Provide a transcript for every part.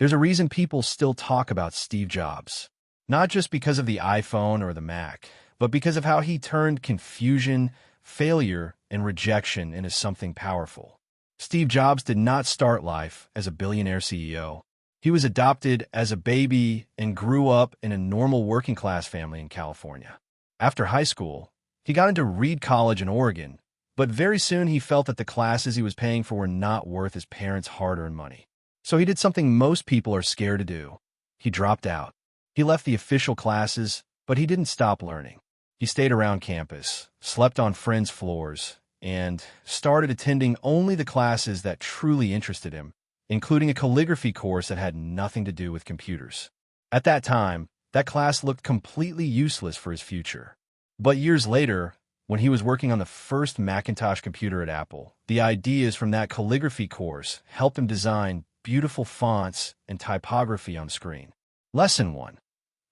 There's a reason people still talk about Steve Jobs. Not just because of the iPhone or the Mac, but because of how he turned confusion, failure, and rejection into something powerful. Steve Jobs did not start life as a billionaire CEO. He was adopted as a baby and grew up in a normal working-class family in California. After high school, he got into Reed College in Oregon, but very soon he felt that the classes he was paying for were not worth his parents' hard-earned money. So he did something most people are scared to do. He dropped out. He left the official classes, but he didn't stop learning. He stayed around campus, slept on friends' floors, and started attending only the classes that truly interested him, including a calligraphy course that had nothing to do with computers. At that time, that class looked completely useless for his future. But years later, when he was working on the first Macintosh computer at Apple, the ideas from that calligraphy course helped him design beautiful fonts and typography on screen. Lesson 1.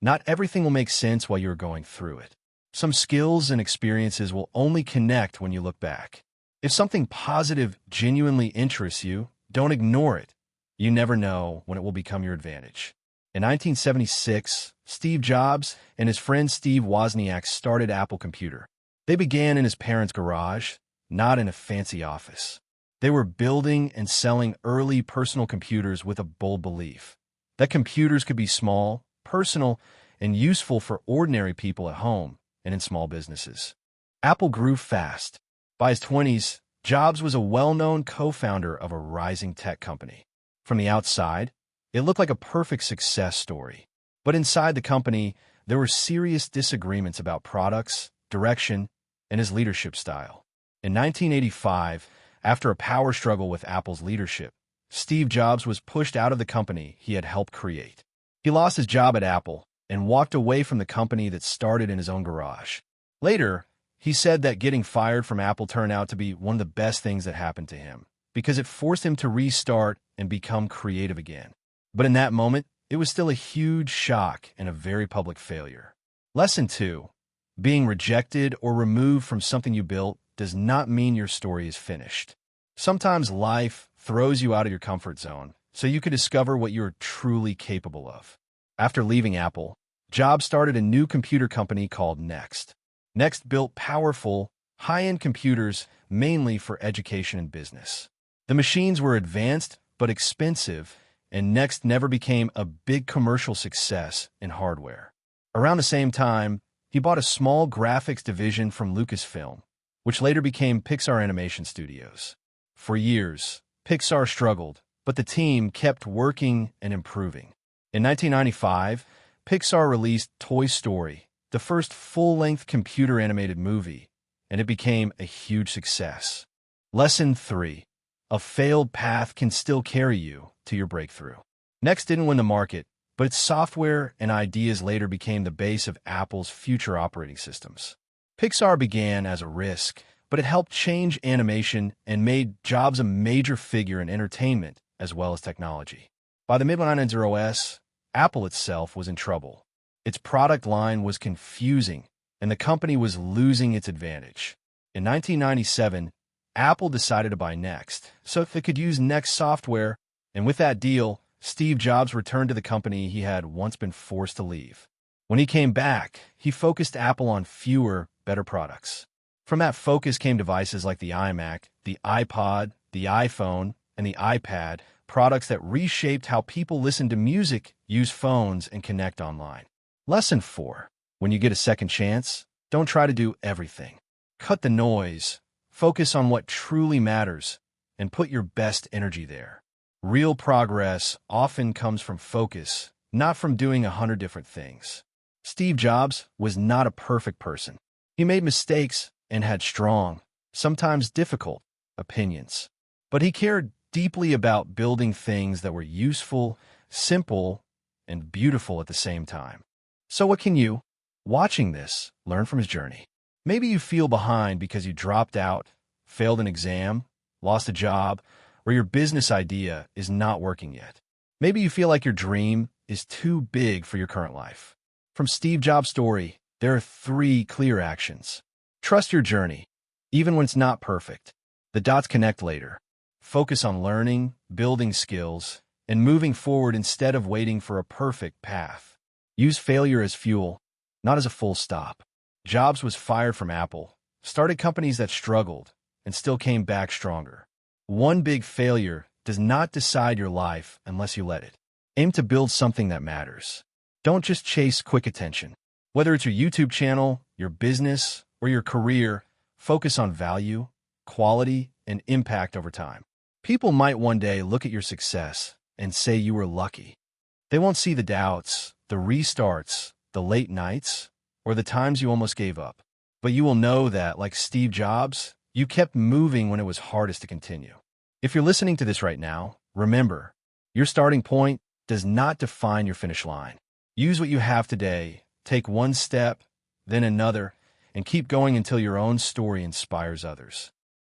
Not everything will make sense while you're going through it. Some skills and experiences will only connect when you look back. If something positive genuinely interests you, don't ignore it. You never know when it will become your advantage. In 1976, Steve Jobs and his friend Steve Wozniak started Apple Computer. They began in his parents' garage, not in a fancy office. They were building and selling early personal computers with a bold belief that computers could be small, personal, and useful for ordinary people at home and in small businesses. Apple grew fast. By his 20s, Jobs was a well-known co-founder of a rising tech company. From the outside, it looked like a perfect success story. But inside the company, there were serious disagreements about products, direction, and his leadership style. In 1985, after a power struggle with Apple's leadership, Steve Jobs was pushed out of the company he had helped create. He lost his job at Apple and walked away from the company that started in his own garage. Later, he said that getting fired from Apple turned out to be one of the best things that happened to him, because it forced him to restart and become creative again. But in that moment, it was still a huge shock and a very public failure. Lesson 2. Being rejected or removed from something you built does not mean your story is finished. Sometimes life throws you out of your comfort zone so you can discover what you're truly capable of. After leaving Apple, Jobs started a new computer company called NeXT. NeXT built powerful, high-end computers mainly for education and business. The machines were advanced but expensive, and NeXT never became a big commercial success in hardware. Around the same time, he bought a small graphics division from Lucasfilm, which later became Pixar Animation Studios. For years, Pixar struggled, but the team kept working and improving. In 1995, Pixar released Toy Story, the first full-length computer-animated movie, and it became a huge success. Lesson 3. A failed path can still carry you to your breakthrough. NeXT didn't win the market, but its software and ideas later became the base of Apple's future operating systems. Pixar began as a risk, but it helped change animation and made Jobs a major figure in entertainment as well as technology. By the mid-1990s, Apple itself was in trouble. Its product line was confusing, and the company was losing its advantage. In 1997, Apple decided to buy NeXT so it could use NeXT software, and with that deal, Steve Jobs returned to the company he had once been forced to leave. When he came back, he focused Apple on fewer, better products. From that focus came devices like the iMac, the iPod, the iPhone, and the iPad, products that reshaped how people listen to music, use phones, and connect online. Lesson 4. When you get a second chance, don't try to do everything. Cut the noise, focus on what truly matters, and put your best energy there. Real progress often comes from focus, not from doing 100 different things. Steve Jobs was not a perfect person. He made mistakes and had strong, sometimes difficult, opinions. But he cared deeply about building things that were useful, simple, and beautiful at the same time. So what can you, watching this, learn from his journey? Maybe you feel behind because you dropped out, failed an exam, lost a job, or your business idea is not working yet. Maybe you feel like your dream is too big for your current life. From Steve Jobs' story, there are 3 clear actions. Trust your journey, even when it's not perfect. The dots connect later. Focus on learning, building skills, and moving forward instead of waiting for a perfect path. Use failure as fuel, not as a full stop. Jobs was fired from Apple, started companies that struggled, and still came back stronger. One big failure does not decide your life unless you let it. Aim to build something that matters. Don't just chase quick attention. Whether it's your YouTube channel, your business, or your career, focus on value, quality, and impact over time. People might one day look at your success and say you were lucky. They won't see the doubts, the restarts, the late nights, or the times you almost gave up. But you will know that, like Steve Jobs, you kept moving when it was hardest to continue. If you're listening to this right now, remember, your starting point does not define your finish line. Use what you have today, take one step, then another, and keep going until your own story inspires others.